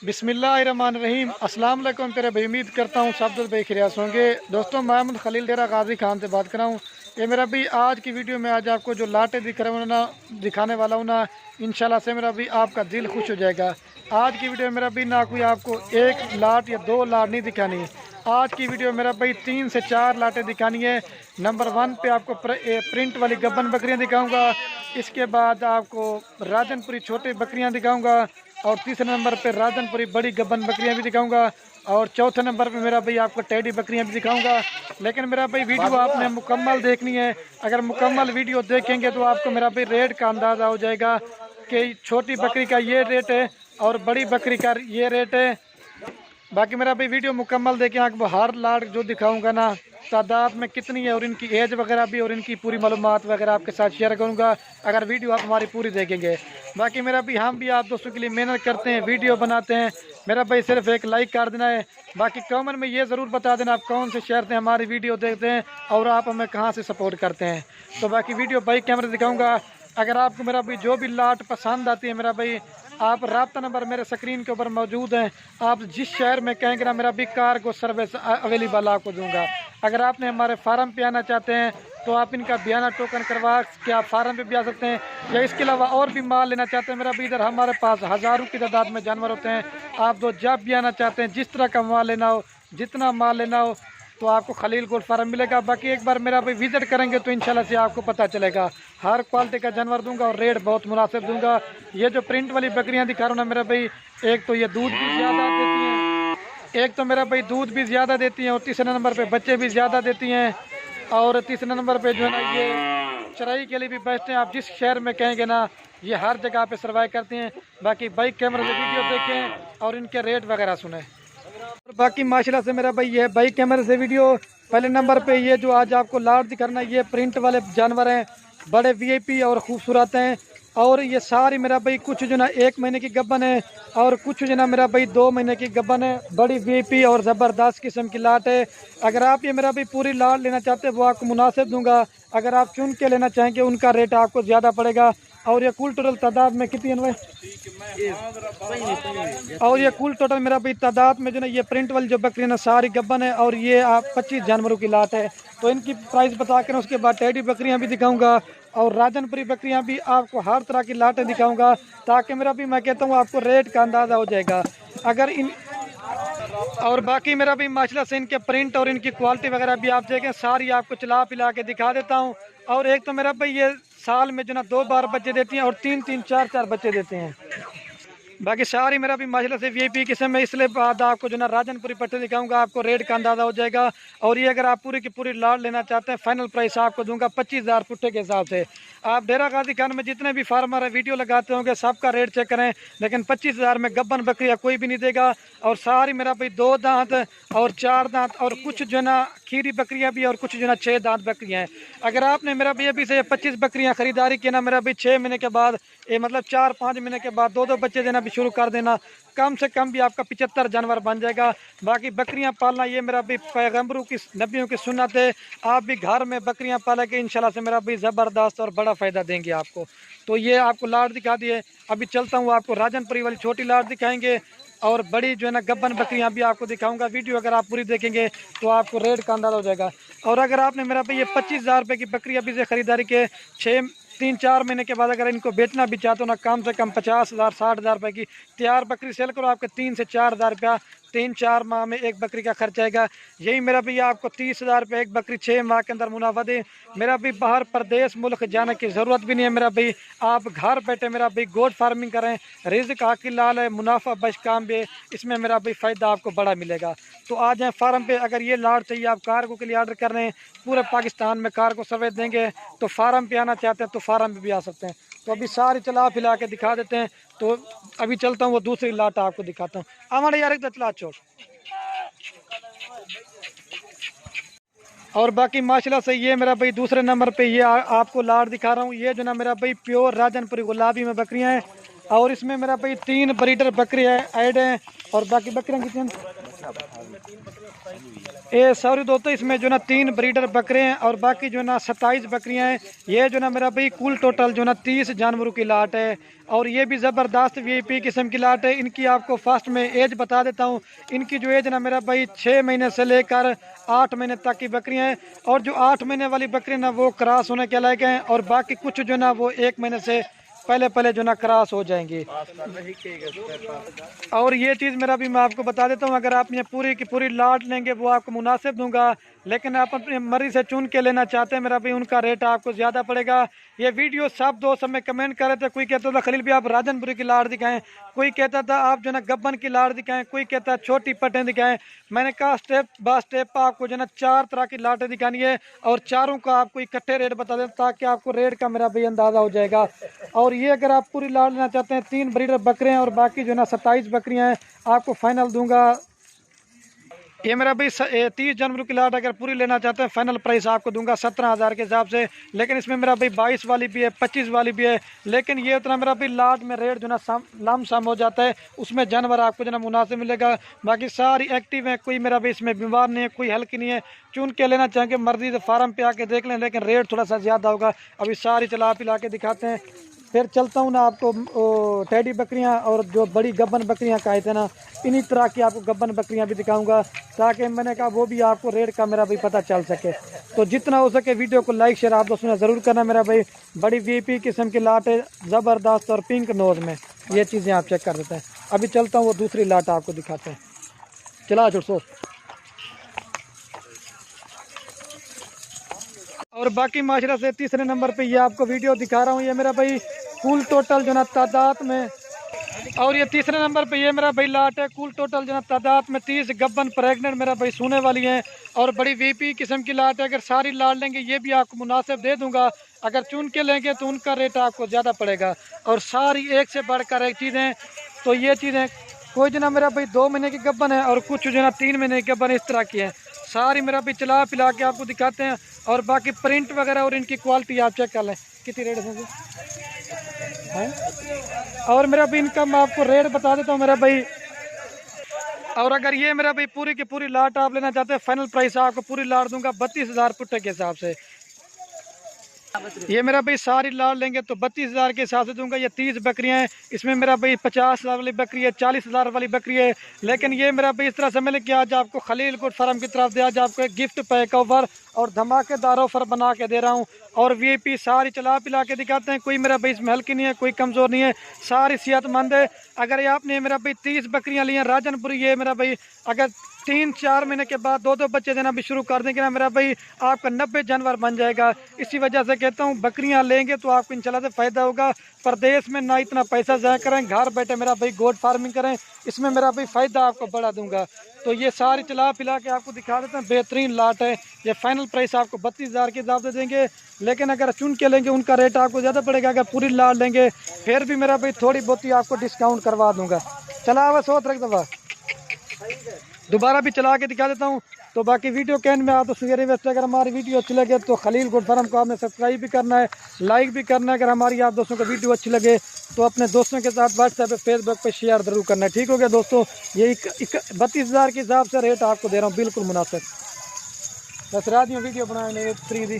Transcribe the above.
बिस्मिल्लाहिर्रहमानिर्रहीम। अस्सलाम वालेकुम तेरे भाई, उम्मीद करता हूँ सब भाई खिरियास होंगे। दोस्तों, मोहम्मद खलील डेरा गाजी खान से बात कर रहा हूँ। ये मेरा भी आज की वीडियो में आज आपको जो लाटें दिख रहे हैं ना, दिखाने वाला हूँ ना, इंशाल्लाह से मेरा भी आपका दिल खुश हो जाएगा। आज की वीडियो में मेरा भी ना कोई आपको एक लाट या दो लाट नहीं दिखानी। आज की वीडियो मेरा भाई 3 से 4 लाटें दिखानी है। नंबर 1 पे आपको प्रिंट वाली गब्बन बकरियाँ दिखाऊँगा। इसके बाद आपको राजनपुरी छोटी बकरियाँ दिखाऊँगा। और तीसरे नंबर पे राजनपुरी बड़ी गब्बन बकरियां भी दिखाऊंगा। और चौथे नंबर पे मेरा भाई आपको टेडी बकरियां भी दिखाऊंगा। लेकिन मेरा भाई वीडियो आपने मुकम्मल देखनी है। अगर मुकम्मल वीडियो देखेंगे तो आपको मेरा भाई रेट का अंदाज़ा हो जाएगा कि छोटी बकरी का ये रेट है और बड़ी बकरी का ये रेट है। बाकी मेरा भाई वीडियो मुकम्मल देखें, आपको हर लाट जो दिखाऊंगा ना तादाद में कितनी है और इनकी एज वगैरह भी और इनकी पूरी मालूमात वगैरह आपके साथ शेयर करूंगा अगर वीडियो आप हमारी पूरी देखेंगे। बाकी मेरा भी हम भी आप दोस्तों के लिए मेहनत करते हैं, वीडियो बनाते हैं। मेरा भाई सिर्फ एक लाइक कर देना है। बाकी कमेंट में ये ज़रूर बता देना आप कौन से शहर से हमारी वीडियो देखते हैं और आप हमें कहाँ से सपोर्ट करते हैं। तो बाकी वीडियो भाई कैमरे दिखाऊँगा। अगर आपको मेरा भाई जो भी लाट पसंद आती है मेरा भाई, आप रब्ता नंबर मेरे स्क्रीन के ऊपर मौजूद हैं। आप जिस शहर में कहेंगे ना मेरा भी कार को सर्विस अवेलेबल आपको दूंगा। अगर आपने हमारे फार्म पे आना चाहते हैं तो आप इनका बयाना टोकन करवा के आप फार्म पे भी आ सकते हैं, या इसके अलावा और भी माल लेना चाहते हैं मेरा भी, इधर हमारे पास हज़ारों की तादाद में जानवर होते हैं। आप तो जब भी आना चाहते हैं, जिस तरह का माल लेना हो, जितना माल लेना हो, तो आपको खलील गोल्ड फार्म मिलेगा। बाकी एक बार मेरा भाई विजिट करेंगे तो इंशाल्लाह से आपको पता चलेगा। हर क्वालिटी का जानवर दूंगा और रेट बहुत मुनासिब दूंगा। ये जो प्रिंट वाली बकरियां दिखा रहा हूँ ना मेरा भाई, एक तो ये दूध भी ज़्यादा देती हैं, एक तो मेरा भाई दूध भी ज़्यादा देती हैं और तीसरे नंबर पे बच्चे भी ज़्यादा देती हैं। और तीसरे नंबर पे जो है ना ये चराई के लिए भी बेस्ट हैं। आप जिस शहर में कहेंगे ना ये हर जगह पे सर्वाइव करते हैं। बाकी बाइक कैमरे से वीडियो देखें और इनके रेट वगैरह सुने। और बाकी माशाल्लाह से मेरा भाई ये बाइक कैमरे से वीडियो। पहले नंबर पे ये जो आज आपको लाट दिखाना, ये प्रिंट वाले जानवर हैं, बड़े वीआईपी और खूबसूरत हैं। और ये सारी मेरा भाई कुछ जो ना 1 महीने की गब्बन है और कुछ जो ना मेरा भाई 2 महीने की गब्बन है। बड़ी वीआईपी और ज़बरदस्त किस्म की लाट है। अगर आप ये मेरा भाई पूरी लाट लेना चाहते हैं वो आपको मुनासिब दूंगा। अगर आप चुन के लेना चाहेंगे उनका रेट आपको ज़्यादा पड़ेगा। और ये कुल टोटल तादाद में कितनी है? और ये कुल टोटल मेरा भाई तादाद में जो ना ये प्रिंट वाली जो बकरी ना सारी गब्बन है और ये आप 25 जानवरों की लाट है। तो इनकी प्राइस बता कर उसके बाद टेडी बकरियां भी दिखाऊंगा और राजनपुरी बकरियां भी, आपको हर तरह की लाटें दिखाऊंगा ताकि मेरा भी मैं कहता हूँ आपको रेट का अंदाज़ा हो जाएगा। अगर इन और बाकी मेरा भी माशाल्लाह से इनके प्रिंट और इनकी क्वालिटी वगैरह भी आप देखें, सारी आपको चला पिला के दिखा देता हूँ। और एक तो मेरा भाई ये साल में जो ना 2 बार बच्चे देती हैं और 3-3 4-4 बच्चे देते हैं। बाकी सारी मेरा भी माशाल्लाह से वीआईपी किस्म में, इसलिए बाद आपको जो ना राजनपुरी पट्टे दिखाऊंगा, आपको रेट का अंदाज़ा हो जाएगा। और ये अगर आप पूरी की पूरी लाट लेना चाहते हैं, फाइनल प्राइस आपको दूंगा 25,000 पुट्टे के हिसाब से। आप डेरा गाजी खान में जितने भी फार्मर है वीडियो लगाते होंगे सबका रेट चेक करें, लेकिन 25,000 में गब्बन बकरियाँ कोई भी नहीं देगा। और सारी मेरा भाई 2 दांत और 4 दांत और कुछ जो ना खीरी बकरियाँ भी और कुछ जो ना 6 दांत बकरियाँ हैं। अगर आपने मेरा भाई अभी से 25 बकरियाँ खरीदारी की ना मेरा भाई 6 महीने के बाद, ये मतलब 4-5 महीने के बाद 2-2 बच्चे देना भी शुरू कर देना, कम से कम भी आपका 75 जानवर बन जाएगा। बाकी बकरियां पालना ये मेरा भी पैगंबरों की, नबियों की सुन्नत है। आप भी घर में बकरियां पालेंगे इंशाल्लाह से मेरा भी ज़बरदस्त और बड़ा फ़ायदा देंगे आपको। तो ये आपको लाट दिखा दिए। अभी चलता हूँ आपको राजनपुरी वाली छोटी लाट दिखाएंगे और बड़ी जो है ना गब्बन बकरियां भी आपको दिखाऊंगा। वीडियो अगर आप पूरी देखेंगे तो आपको रेट का अंदाज़ा हो जाएगा। और अगर आपने मेरा भाई ये 25,000 रुपये की बकरी अभी से ख़रीदारी के 3-4 महीने के बाद अगर इनको बेचना भी चाहते हो ना, कम से कम 50,000 60,000 रुपये की तैयार बकरी सेल करो, आपके 3 से 4,000 रुपया 3-4 माह में एक बकरी का खर्च आएगा। यही मेरा भैया आपको 30,000 रुपये एक बकरी 6 माह के अंदर मुनाफा दे। मेरा भी बाहर प्रदेश मुल्क जाने की ज़रूरत भी नहीं है मेरा भाई, आप घर बैठे मेरा भाई गोट फार्मिंग करें, रिज़्क़ हाकिल लाल है, मुनाफा बश काम भी, इसमें मेरा भाई फ़ायदा आपको बड़ा मिलेगा। तो आ जाएँ फार्म पे। अगर ये लाट चाहिए आप कार्गो के लिए ऑर्डर कर रहे हैं, पूरे पाकिस्तान में कार्गो सर्विस देंगे। तो फार्म पे आना चाहते हैं तो फार्म पे भी आ सकते हैं। तो अभी सारी चला फिला के दिखा देते हैं। तो अभी चलता हूँ वो दूसरी लाट आपको दिखाता हूँ। हमारे यार एक चला छोड़। और बाकी माशाल्लाह से ये मेरा भाई दूसरे नंबर पे ये आपको लाट दिखा रहा हूँ। ये जो ना मेरा भाई प्योर राजनपुरी गुलाबी में बकरियाँ हैं और इसमें मेरा भाई 3 ब्रीडर बकरी है ऐड हैं। और बाकी बकरियाँ कितनी ये सॉरी दोस्तों, इसमें जो ना 3 ब्रीडर बकरे हैं और बाकी जो ना 27 बकरियां हैं। ये जो ना मेरा भाई कुल टोटल जो ना 30 जानवरों की लाट है और ये भी ज़बरदस्त वीआईपी किस्म की लाट है। इनकी आपको फर्स्ट में एज बता देता हूँ। इनकी जो एज ना मेरा भाई 6 महीने से लेकर 8 महीने तक की बकरियां हैं और जो 8 महीने वाली बकरी ना वो क्रॉस होने के लायक हैं और बाकी कुछ जो ना वो 1 महीने से पहले जो ना क्रॉस हो जाएंगी। और ये चीज़ मेरा भी मैं आपको बता देता हूँ, अगर आप ये पूरी की पूरी लाट लेंगे वो आपको मुनासिब दूंगा, लेकिन आप अपनी मर्जी से चुन के लेना चाहते हैं मेरा भी उनका रेट आपको ज़्यादा पड़ेगा। ये वीडियो सब दोस्त हमें कमेंट कर रहे थे, कोई कहता था खलील भी आप राजनपुरी की लाट दिखाएं, कोई कहता था आप जो ना गब्बन की लाट दिखाएं, कोई कहता है छोटी पटें दिखाएं। मैंने कहा स्टेप बाय स्टेप आपको जो ना 4 तरह की लाटें दिखानी है और चारों का आपको इकट्ठे रेट बता दें ताकि आपको रेट का मेरा भी अंदाज़ा हो जाएगा। और ये अगर आप पूरी लाट लेना चाहते हैं, 3 ब्रीडर बकरे हैं और बाकी जो ना 27 बकरियां हैं, आपको फाइनल दूंगा। ये मेरा भाई 30 जनवरी की लाट अगर पूरी लेना चाहते हैं फाइनल प्राइस आपको दूंगा 17,000 के हिसाब से। लेकिन इसमें मेरा भाई 22 वाली भी है, 25 वाली भी है, लेकिन ये उतना मेरा भाई लाट में रेट जो ना लम सम हो जाता है, उसमें जानवर आपको जो ना मुनासिब मिलेगा। बाकी सारी एक्टिव है, कोई मेरा भाई इसमें बीमार नहीं है, कोई हल्की नहीं है। चुन के लेना चाहेंगे मर्जी से फार्म पे आके देख लें, लेकिन रेट थोड़ा सा ज़्यादा होगा। अभी सारी चला पिला के दिखाते हैं, फिर चलता हूँ ना आपको टेडी बकरियाँ और जो बड़ी गब्बन बकरियाँ कहे थे ना, इन्हीं तरह की आपको गब्बन बकरियाँ भी दिखाऊंगा ताकि मैंने कहा वो भी आपको रेट का मेरा भाई पता चल सके। तो जितना हो सके वीडियो को लाइक शेयर आप दोस्तों ने ज़रूर करना मेरा भाई। बड़ी वीआईपी किस्म की लाट है, ज़बरदस्त और पिंक नोज में, ये चीज़ें आप चेक कर देते हैं। अभी चलता हूँ वो दूसरी लाट आपको दिखाते हैं, चला जुड़सो। और बाकी माशरा से तीसरे नंबर पे ये आपको वीडियो दिखा रहा हूँ। ये मेरा भाई कुल टोटल जो ना तादाद में, और ये तीसरे नंबर पे ये मेरा भाई लाट है। कुल टोटल जो ना तादाद में 30 गब्बन प्रेग्नेंट मेरा भाई सोने वाली हैं और बड़ी वीपी किस्म की लाट है। अगर सारी लाट लेंगे ये भी आपको मुनासिब दे दूंगा, अगर चुन के लेंगे तो उनका रेट आपको ज़्यादा पड़ेगा। और सारी एक से बढ़कर एक चीज़ें, तो ये चीज़ें कोई जो ना मेरा भाई 2 महीने की गब्बन है और कुछ जो ना 3 महीने की गब्बन इस तरह की है। सारी मेरा भी चला पिला के आपको दिखाते हैं और बाकी प्रिंट वगैरह और इनकी क्वालिटी आप चेक कर लें कितनी रेट है। और मेरा भी इनका मैं आपको रेट बता देता हूँ मेरा भाई। और अगर ये मेरा भाई पूरी की पूरी लाट आप लेना चाहते हैं, फाइनल प्राइस आपको पूरी लाट दूंगा 32,000 पुट्टे के हिसाब से। ये मेरा भाई सारी लाट लेंगे तो 32,000 के हिसाब से दूंगा। ये 30 बकरियां हैं, इसमें मेरा भाई 50,000 वाली बकरी है, 40,000 वाली बकरी है। लेकिन ये मेरा भाई इस तरह से मिले कि आज आपको खलील गुड फार्म की तरफ से आज आपको एक गिफ्ट पैक ऑफर और धमाकेदार ऑफर बना के दे रहा हूँ। और वीआईपी सारी चला पिला के दिखाते हैं, कोई मेरा भाई इसमें हल्की नहीं है, कोई कमज़ोर नहीं है, सारी सेहतमंद है। अगर ये आपने मेरा भाई 30 बकरियाँ ली हैं राजनपुरी, ये मेरा भाई अगर 3-4 महीने के बाद 2-2 बच्चे देना भी शुरू कर देंगे ना मेरा भाई, आपका 90 जानवर बन जाएगा। इसी वजह से कहता हूँ बकरियाँ लेंगे तो आपको इंशाल्लाह से फ़ायदा होगा। प्रदेश में ना इतना पैसा ज़ाया करें, घर बैठे मेरा भाई गोट फार्मिंग करें, इसमें मेरा भाई फ़ायदा आपको बढ़ा दूंगा। तो ये सारी चला पिला के आपको दिखा देते हैं, बेहतरीन लाट है। ये फाइनल प्राइस आपको 32,000 के हिसाब से देंगे, लेकिन अगर चुन के लेंगे उनका रेट आपको ज़्यादा पड़ेगा। अगर पूरी लाट लेंगे फिर भी मेरा भाई थोड़ी बहुत ही आपको डिस्काउंट करवा दूंगा। चला बस और एक दफ़ा दोबारा भी चला के दिखा देता हूँ। तो बाकी वीडियो कैन में आप तो सवेरे वैसे अगर हमारी वीडियो अच्छी लगे तो खलील गुड फार्म को आपने सब्सक्राइब भी करना है, लाइक भी करना है। अगर हमारी आप दोस्तों को वीडियो अच्छी लगे तो अपने दोस्तों के साथ व्हाट्सएप पे फेसबुक पे शेयर ज़रूर करना है। ठीक हो गया दोस्तों, ये 32,000 के हिसाब से रेट आपको दे रहा हूँ, बिल्कुल मुनासिब। बस रात में वीडियो बनाने 3 दी।